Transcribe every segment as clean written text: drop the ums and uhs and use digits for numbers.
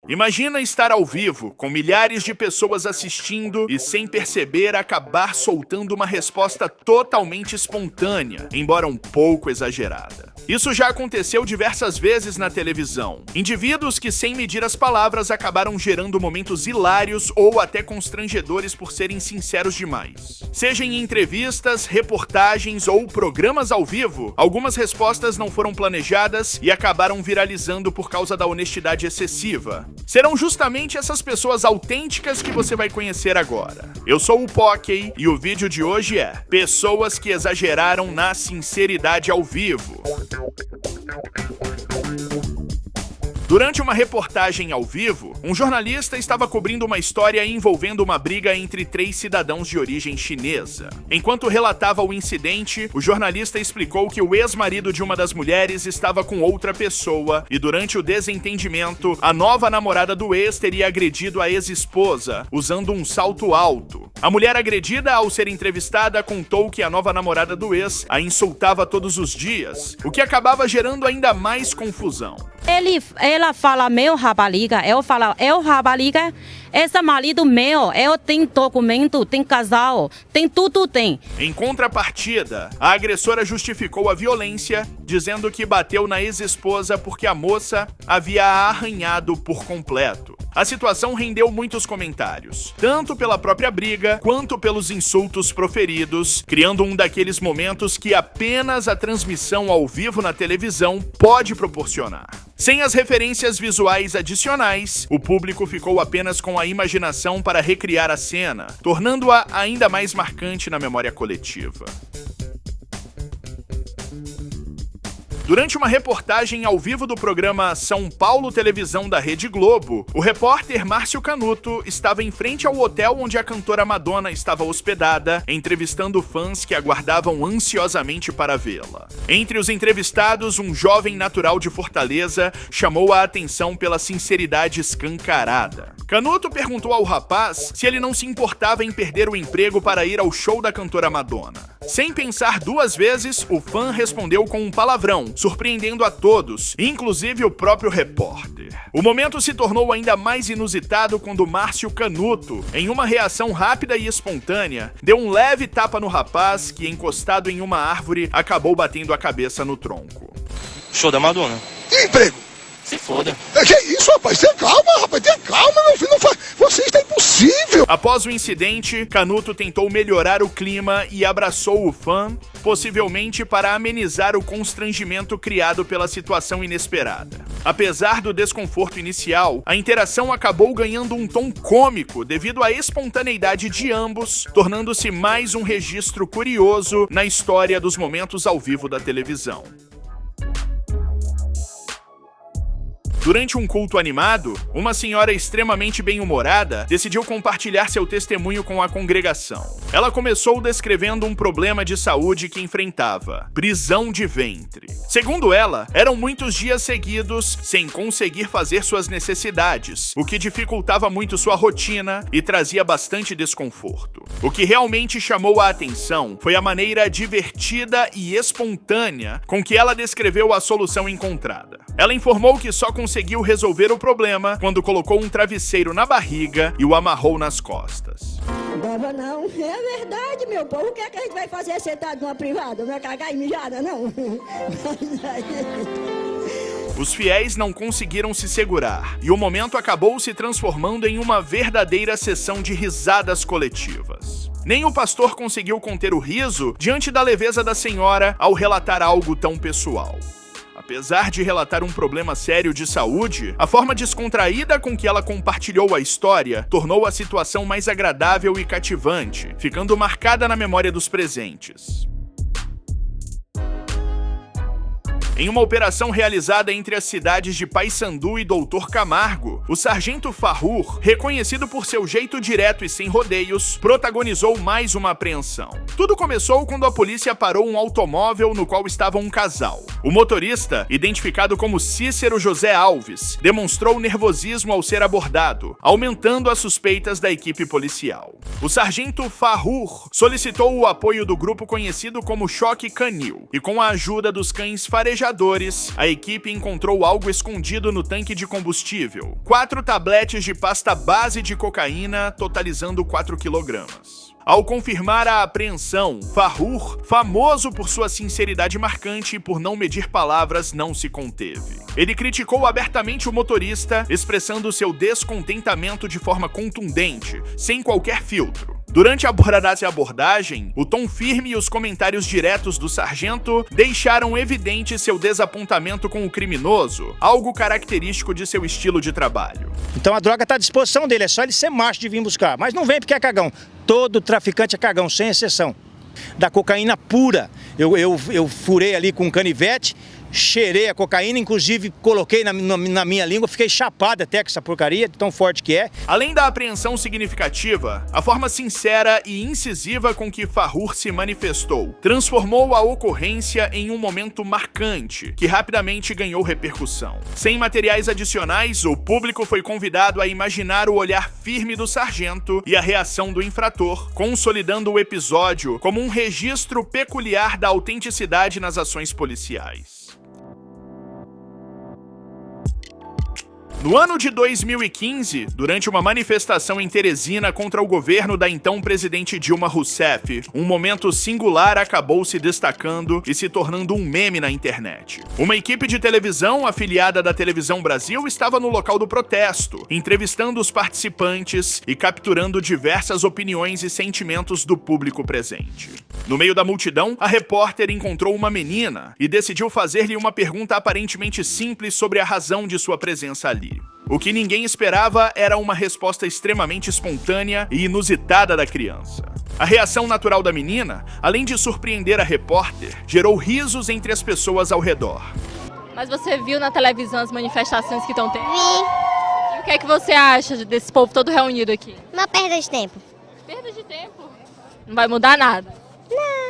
Imagina estar ao vivo, com milhares de pessoas assistindo e, sem perceber, acabar soltando uma resposta totalmente espontânea, embora um pouco exagerada. Isso já aconteceu diversas vezes na televisão. Indivíduos que, sem medir as palavras, acabaram gerando momentos hilários ou até constrangedores por serem sinceros demais. Seja em entrevistas, reportagens ou programas ao vivo, algumas respostas não foram planejadas e acabaram viralizando por causa da honestidade excessiva. Serão justamente essas pessoas autênticas que você vai conhecer agora. Eu sou o Pockey e o vídeo de hoje é Pessoas que exageraram na sinceridade ao vivo. Durante uma reportagem ao vivo, um jornalista estava cobrindo uma história envolvendo uma briga entre 3 cidadãos de origem chinesa. Enquanto relatava o incidente, o jornalista explicou que o ex-marido de uma das mulheres estava com outra pessoa e, durante o desentendimento, a nova namorada do ex teria agredido a ex-esposa, usando um salto alto. A mulher agredida, ao ser entrevistada, contou que a nova namorada do ex a insultava todos os dias, o que acabava gerando ainda mais confusão. Ela fala, meu rapariga, eu falo, eu rapariga, esse marido meu, eu tenho documento, tem casal, tem tudo, tem. Em contrapartida, a agressora justificou a violência, dizendo que bateu na ex-esposa porque a moça havia a arranhado por completo. A situação rendeu muitos comentários, tanto pela própria briga, quanto pelos insultos proferidos, criando um daqueles momentos que apenas a transmissão ao vivo na televisão pode proporcionar. Sem as referências visuais adicionais, o público ficou apenas com a imaginação para recriar a cena, tornando-a ainda mais marcante na memória coletiva. Durante uma reportagem ao vivo do programa São Paulo Televisão da Rede Globo, o repórter Márcio Canuto estava em frente ao hotel onde a cantora Madonna estava hospedada, entrevistando fãs que aguardavam ansiosamente para vê-la. Entre os entrevistados, um jovem natural de Fortaleza chamou a atenção pela sinceridade escancarada. Canuto perguntou ao rapaz se ele não se importava em perder o emprego para ir ao show da cantora Madonna. Sem pensar 2 vezes, o fã respondeu com um palavrão, surpreendendo a todos, inclusive o próprio repórter. O momento se tornou ainda mais inusitado quando Márcio Canuto, em uma reação rápida e espontânea, deu um leve tapa no rapaz que, encostado em uma árvore, acabou batendo a cabeça no tronco. Show da Madonna. E emprego? Se foda. Que isso, rapaz? Tenha calma, meu filho. Não faz. Você está impossível. Após o incidente, Canuto tentou melhorar o clima e abraçou o fã, possivelmente para amenizar o constrangimento criado pela situação inesperada. Apesar do desconforto inicial, a interação acabou ganhando um tom cômico devido à espontaneidade de ambos, tornando-se mais um registro curioso na história dos momentos ao vivo da televisão. Durante um culto animado, uma senhora extremamente bem-humorada decidiu compartilhar seu testemunho com a congregação. Ela começou descrevendo um problema de saúde que enfrentava: prisão de ventre. Segundo ela, eram muitos dias seguidos sem conseguir fazer suas necessidades, o que dificultava muito sua rotina e trazia bastante desconforto. O que realmente chamou a atenção foi a maneira divertida e espontânea com que ela descreveu a solução encontrada. Ela informou que só conseguiu resolver o problema quando colocou um travesseiro na barriga e o amarrou nas costas. Dava não, é verdade, meu povo. O que é que a gente vai fazer sentado numa privada? Não é cagar e mijada, não? Os fiéis não conseguiram se segurar e o momento acabou se transformando em uma verdadeira sessão de risadas coletivas. Nem o pastor conseguiu conter o riso diante da leveza da senhora ao relatar algo tão pessoal. Apesar de relatar um problema sério de saúde, a forma descontraída com que ela compartilhou a história tornou a situação mais agradável e cativante, ficando marcada na memória dos presentes. Em uma operação realizada entre as cidades de Paissandu e Doutor Camargo, o sargento Farrur, reconhecido por seu jeito direto e sem rodeios, protagonizou mais uma apreensão. Tudo começou quando a polícia parou um automóvel no qual estava um casal. O motorista, identificado como Cícero José Alves, demonstrou nervosismo ao ser abordado, aumentando as suspeitas da equipe policial. O sargento Farrur solicitou o apoio do grupo conhecido como Choque Canil, e com a ajuda dos cães farejadores, pesquisadores, a equipe encontrou algo escondido no tanque de combustível. 4 tabletes de pasta base de cocaína, totalizando 4 quilogramas. Ao confirmar a apreensão, Farrur, famoso por sua sinceridade marcante e por não medir palavras, não se conteve. Ele criticou abertamente o motorista, expressando seu descontentamento de forma contundente, sem qualquer filtro. Durante a abordagem, o tom firme e os comentários diretos do sargento deixaram evidente seu desapontamento com o criminoso, algo característico de seu estilo de trabalho. Então a droga está à disposição dele, é só ele ser macho de vir buscar. Mas não vem porque é cagão. Todo traficante é cagão, sem exceção. Da cocaína pura. Eu furei ali com um canivete, cheirei a cocaína, inclusive coloquei na minha língua, fiquei chapado até com essa porcaria, de tão forte que é. Além da apreensão significativa, a forma sincera e incisiva com que Farrur se manifestou transformou a ocorrência em um momento marcante, que rapidamente ganhou repercussão. Sem materiais adicionais, o público foi convidado a imaginar o olhar firme do sargento e a reação do infrator, consolidando o episódio como um registro peculiar da autenticidade nas ações policiais. No ano de 2015, durante uma manifestação em Teresina contra o governo da então presidente Dilma Rousseff, um momento singular acabou se destacando e se tornando um meme na internet. Uma equipe de televisão afiliada da Televisão Brasil estava no local do protesto, entrevistando os participantes e capturando diversas opiniões e sentimentos do público presente. No meio da multidão, a repórter encontrou uma menina e decidiu fazer-lhe uma pergunta aparentemente simples sobre a razão de sua presença ali. O que ninguém esperava era uma resposta extremamente espontânea e inusitada da criança. A reação natural da menina, além de surpreender a repórter, gerou risos entre as pessoas ao redor. Mas você viu na televisão as manifestações que estão tendo? Vi. E o que é que você acha desse povo todo reunido aqui? Uma perda de tempo. Perda de tempo? Não vai mudar nada? Não.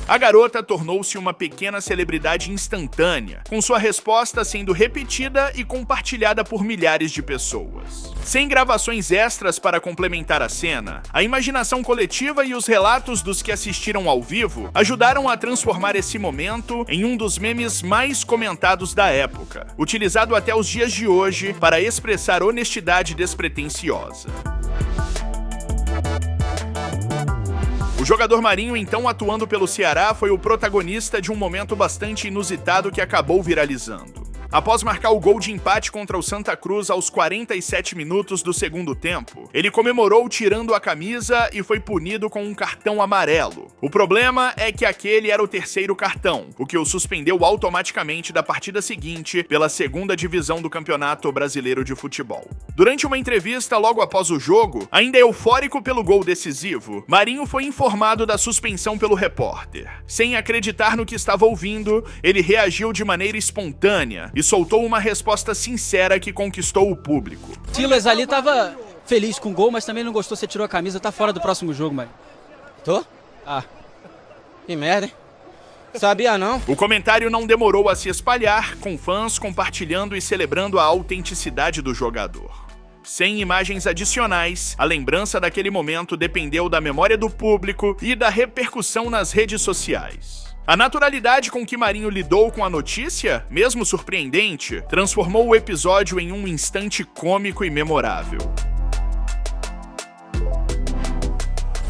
A garota tornou-se uma pequena celebridade instantânea, com sua resposta sendo repetida e compartilhada por milhares de pessoas. Sem gravações extras para complementar a cena, a imaginação coletiva e os relatos dos que assistiram ao vivo ajudaram a transformar esse momento em um dos memes mais comentados da época, utilizado até os dias de hoje para expressar honestidade despretensiosa. O jogador Marinho, então atuando pelo Ceará, foi o protagonista de um momento bastante inusitado que acabou viralizando. Após marcar o gol de empate contra o Santa Cruz aos 47 minutos do segundo tempo, ele comemorou tirando a camisa e foi punido com um cartão amarelo. O problema é que aquele era o terceiro cartão, o que o suspendeu automaticamente da partida seguinte pela segunda divisão do Campeonato Brasileiro de Futebol. Durante uma entrevista logo após o jogo, ainda eufórico pelo gol decisivo, Marinho foi informado da suspensão pelo repórter. Sem acreditar no que estava ouvindo, ele reagiu de maneira espontânea e soltou uma resposta sincera que conquistou o público. Silas ali tava feliz com o gol, mas também não gostou, você tirou a camisa, tá fora do próximo jogo, mano. Tô? Ah, que merda, hein? Sabia não. O comentário não demorou a se espalhar, com fãs compartilhando e celebrando a autenticidade do jogador. Sem imagens adicionais, a lembrança daquele momento dependeu da memória do público e da repercussão nas redes sociais. A naturalidade com que Marinho lidou com a notícia, mesmo surpreendente, transformou o episódio em um instante cômico e memorável.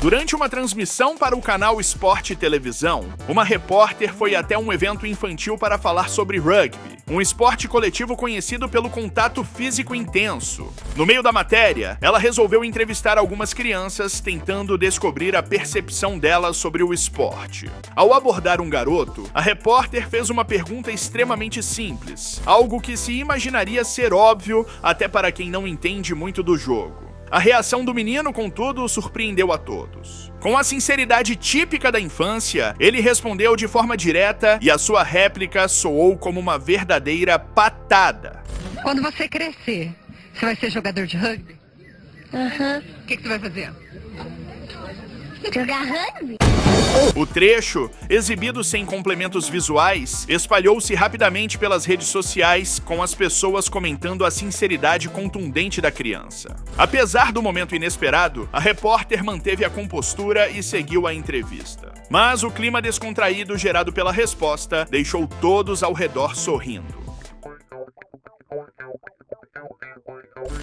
Durante uma transmissão para o canal Esporte Televisão, uma repórter foi até um evento infantil para falar sobre rugby, um esporte coletivo conhecido pelo contato físico intenso. No meio da matéria, ela resolveu entrevistar algumas crianças, tentando descobrir a percepção delas sobre o esporte. Ao abordar um garoto, a repórter fez uma pergunta extremamente simples, algo que se imaginaria ser óbvio até para quem não entende muito do jogo. A reação do menino, contudo, surpreendeu a todos. Com a sinceridade típica da infância, ele respondeu de forma direta e a sua réplica soou como uma verdadeira patada. Quando você crescer, você vai ser jogador de rugby? Aham. O que você vai fazer? Jogar rugby? O trecho, exibido sem complementos visuais, espalhou-se rapidamente pelas redes sociais, com as pessoas comentando a sinceridade contundente da criança. Apesar do momento inesperado, a repórter manteve a compostura e seguiu a entrevista. Mas o clima descontraído gerado pela resposta deixou todos ao redor sorrindo.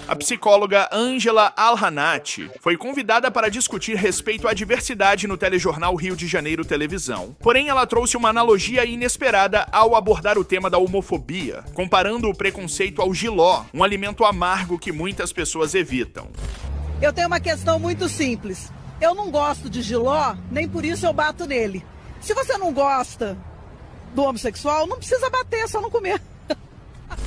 A psicóloga Ângela Alhanati foi convidada para discutir respeito à diversidade no telejornal Rio de Janeiro Televisão. Porém, ela trouxe uma analogia inesperada ao abordar o tema da homofobia, comparando o preconceito ao jiló, um alimento amargo que muitas pessoas evitam. Eu tenho uma questão muito simples. Eu não gosto de jiló, nem por isso eu bato nele. Se você não gosta do homossexual, não precisa bater, é só não comer.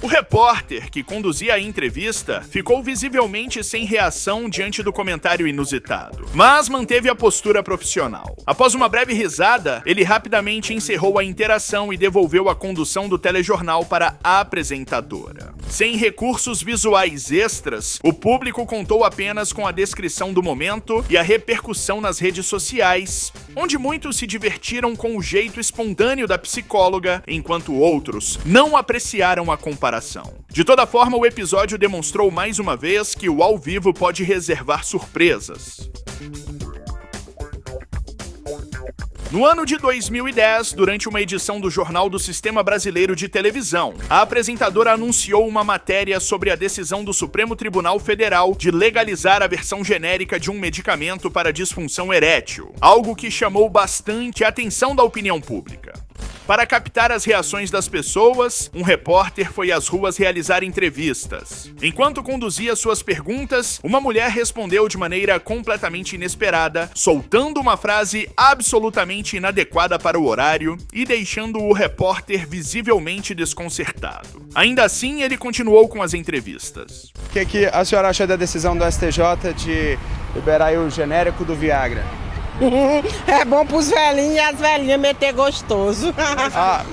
O repórter, que conduzia a entrevista, ficou visivelmente sem reação diante do comentário inusitado, mas manteve a postura profissional. Após uma breve risada, ele rapidamente encerrou a interação e devolveu a condução do telejornal para a apresentadora. Sem recursos visuais extras, o público contou apenas com a descrição do momento e a repercussão nas redes sociais, onde muitos se divertiram com o jeito espontâneo da psicóloga, enquanto outros não apreciaram a comparação. De toda forma, o episódio demonstrou mais uma vez que o ao vivo pode reservar surpresas. No ano de 2010, durante uma edição do Jornal do Sistema Brasileiro de Televisão, a apresentadora anunciou uma matéria sobre a decisão do Supremo Tribunal Federal de legalizar a versão genérica de um medicamento para disfunção erétil, algo que chamou bastante a atenção da opinião pública. Para captar as reações das pessoas, um repórter foi às ruas realizar entrevistas. Enquanto conduzia suas perguntas, uma mulher respondeu de maneira completamente inesperada, soltando uma frase absolutamente inadequada para o horário e deixando o repórter visivelmente desconcertado. Ainda assim, ele continuou com as entrevistas. O que a senhora acha da decisão do STJ de liberar o genérico do Viagra? É bom pros velhinhos e as velhinhas meter gostoso.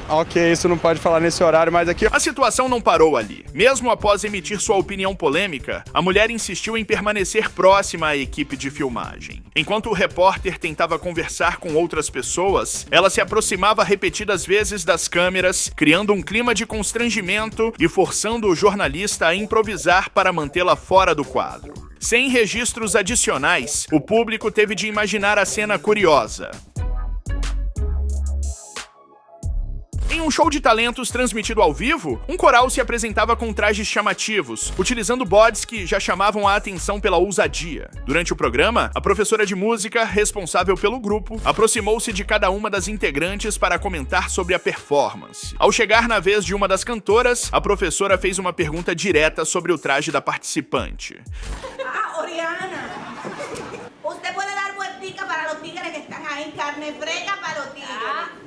Ok, isso não pode falar nesse horário, mas aqui... A situação não parou ali. Mesmo após emitir sua opinião polêmica, a mulher insistiu em permanecer próxima à equipe de filmagem. Enquanto o repórter tentava conversar com outras pessoas, ela se aproximava repetidas vezes das câmeras, criando um clima de constrangimento e forçando o jornalista a improvisar para mantê-la fora do quadro. Sem registros adicionais, o público teve de imaginar a cena curiosa. Em um show de talentos transmitido ao vivo, um coral se apresentava com trajes chamativos, utilizando bodes que já chamavam a atenção pela ousadia. Durante o programa, a professora de música, responsável pelo grupo, aproximou-se de cada uma das integrantes para comentar sobre a performance. Ao chegar na vez de uma das cantoras, a professora fez uma pergunta direta sobre o traje da participante. Oriana, você pode dar vueltica para os tigres que estão aí, carne fresca para os tigres.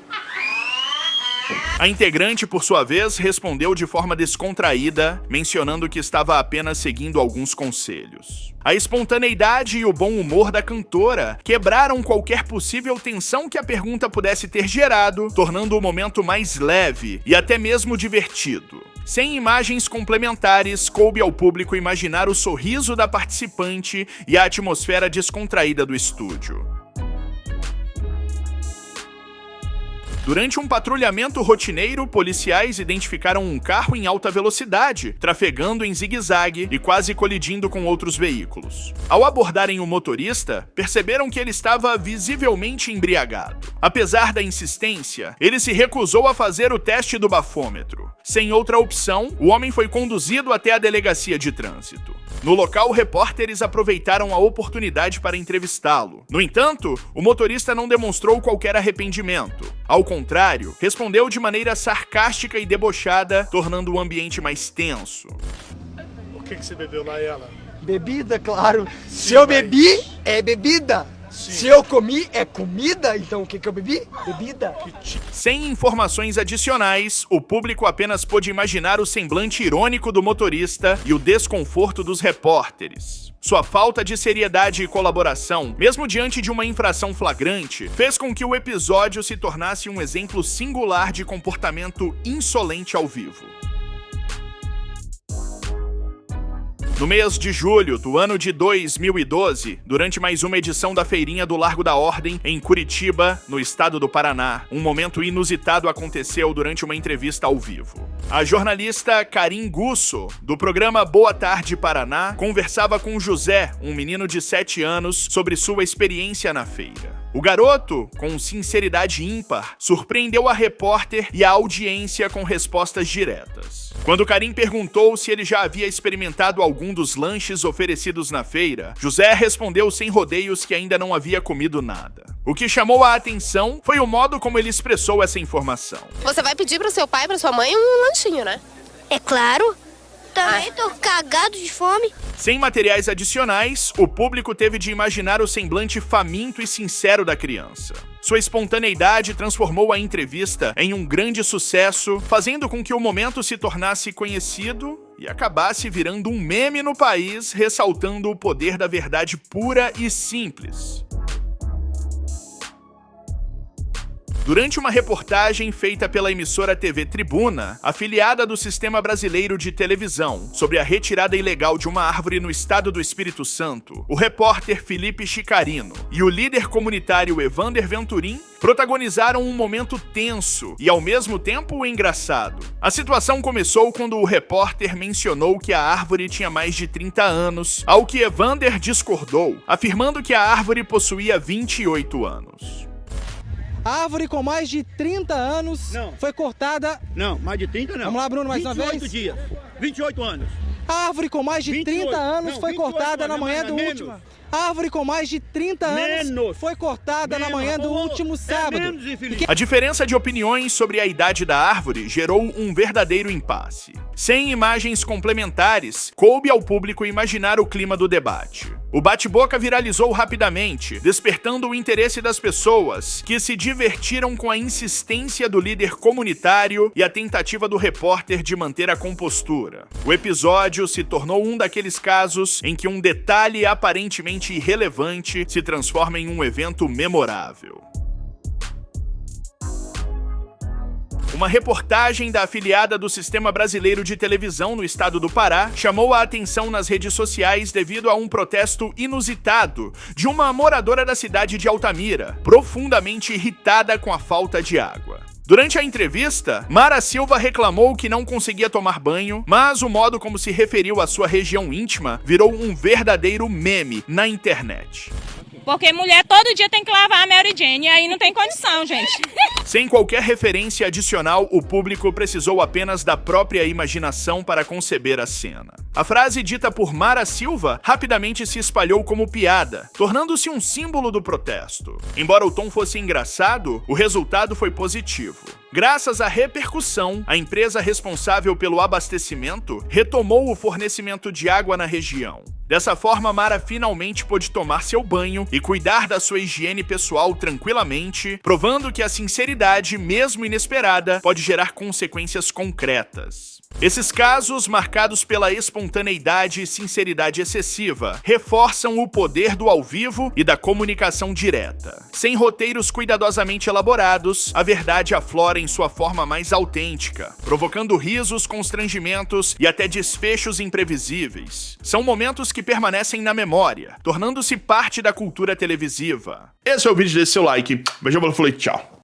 A integrante, por sua vez, respondeu de forma descontraída, mencionando que estava apenas seguindo alguns conselhos. A espontaneidade e o bom humor da cantora quebraram qualquer possível tensão que a pergunta pudesse ter gerado, tornando o momento mais leve e até mesmo divertido. Sem imagens complementares, coube ao público imaginar o sorriso da participante e a atmosfera descontraída do estúdio. Durante um patrulhamento rotineiro, policiais identificaram um carro em alta velocidade, trafegando em zigue-zague e quase colidindo com outros veículos. Ao abordarem o motorista, perceberam que ele estava visivelmente embriagado. Apesar da insistência, ele se recusou a fazer o teste do bafômetro. Sem outra opção, o homem foi conduzido até a delegacia de trânsito. No local, repórteres aproveitaram a oportunidade para entrevistá-lo. No entanto, o motorista não demonstrou qualquer arrependimento. Ao contrário, respondeu de maneira sarcástica e debochada, tornando o ambiente mais tenso. O que você bebeu lá, ela? Bebida, claro. Se eu bebi, é bebida. Sim. Se eu comi, é comida. Então o que eu bebi? Bebida. Sem informações adicionais, o público apenas pôde imaginar o semblante irônico do motorista e o desconforto dos repórteres. Sua falta de seriedade e colaboração, mesmo diante de uma infração flagrante, fez com que o episódio se tornasse um exemplo singular de comportamento insolente ao vivo. No mês de julho do ano de 2012, durante mais uma edição da Feirinha do Largo da Ordem, em Curitiba, no estado do Paraná, um momento inusitado aconteceu durante uma entrevista ao vivo. A jornalista Karim Gusso, do programa Boa Tarde Paraná, conversava com José, um menino de 7 anos, sobre sua experiência na feira. O garoto, com sinceridade ímpar, surpreendeu a repórter e a audiência com respostas diretas. Quando Karim perguntou se ele já havia experimentado algum dos lanches oferecidos na feira, José respondeu sem rodeios que ainda não havia comido nada. O que chamou a atenção foi o modo como ele expressou essa informação. Você vai pedir pro seu pai e pra sua mãe um lanchinho, né? É claro. Também tô cagado de fome. Sem materiais adicionais, o público teve de imaginar o semblante faminto e sincero da criança. Sua espontaneidade transformou a entrevista em um grande sucesso, fazendo com que o momento se tornasse conhecido e acabasse virando um meme no país, ressaltando o poder da verdade pura e simples. Durante uma reportagem feita pela emissora TV Tribuna, afiliada do Sistema Brasileiro de Televisão, sobre a retirada ilegal de uma árvore no estado do Espírito Santo, o repórter Felipe Chicarino e o líder comunitário Evander Venturim protagonizaram um momento tenso e, ao mesmo tempo, engraçado. A situação começou quando o repórter mencionou que a árvore tinha mais de 30 anos, ao que Evander discordou, afirmando que a árvore possuía 28 anos. A árvore com mais de 30 anos foi cortada... Não, mais de 30 não. Vamos lá, Bruno, mais uma vez. 28 dias. 28 anos. A árvore com mais de 30 anos foi cortada na manhã do último... A árvore com mais de 30 anos foi cortada na manhã do último sábado. A diferença de opiniões sobre a idade da árvore gerou um verdadeiro impasse. Sem imagens complementares, coube ao público imaginar o clima do debate. O bate-boca viralizou rapidamente, despertando o interesse das pessoas, que se divertiram com a insistência do líder comunitário e a tentativa do repórter de manter a compostura. O episódio se tornou um daqueles casos em que um detalhe aparentemente irrelevante se transforma em um evento memorável. Uma reportagem da afiliada do Sistema Brasileiro de Televisão no estado do Pará chamou a atenção nas redes sociais devido a um protesto inusitado de uma moradora da cidade de Altamira, profundamente irritada com a falta de água. Durante a entrevista, Mara Silva reclamou que não conseguia tomar banho, mas o modo como se referiu à sua região íntima virou um verdadeiro meme na internet. Porque mulher todo dia tem que lavar a Mary Jane, e aí não tem condição, gente. Sem qualquer referência adicional, o público precisou apenas da própria imaginação para conceber a cena. A frase dita por Mara Silva rapidamente se espalhou como piada, tornando-se um símbolo do protesto. Embora o tom fosse engraçado, o resultado foi positivo. Graças à repercussão, a empresa responsável pelo abastecimento retomou o fornecimento de água na região. Dessa forma, Mara finalmente pôde tomar seu banho e cuidar da sua higiene pessoal tranquilamente, provando que a sinceridade, mesmo inesperada, pode gerar consequências concretas. Esses casos, marcados pela espontaneidade e sinceridade excessiva, reforçam o poder do ao vivo e da comunicação direta. Sem roteiros cuidadosamente elaborados, a verdade aflora em sua forma mais autêntica, provocando risos, constrangimentos e até desfechos imprevisíveis. São momentos que permanecem na memória, tornando-se parte da cultura televisiva. Esse é o vídeo, deixe seu like. Beijão, falou e tchau.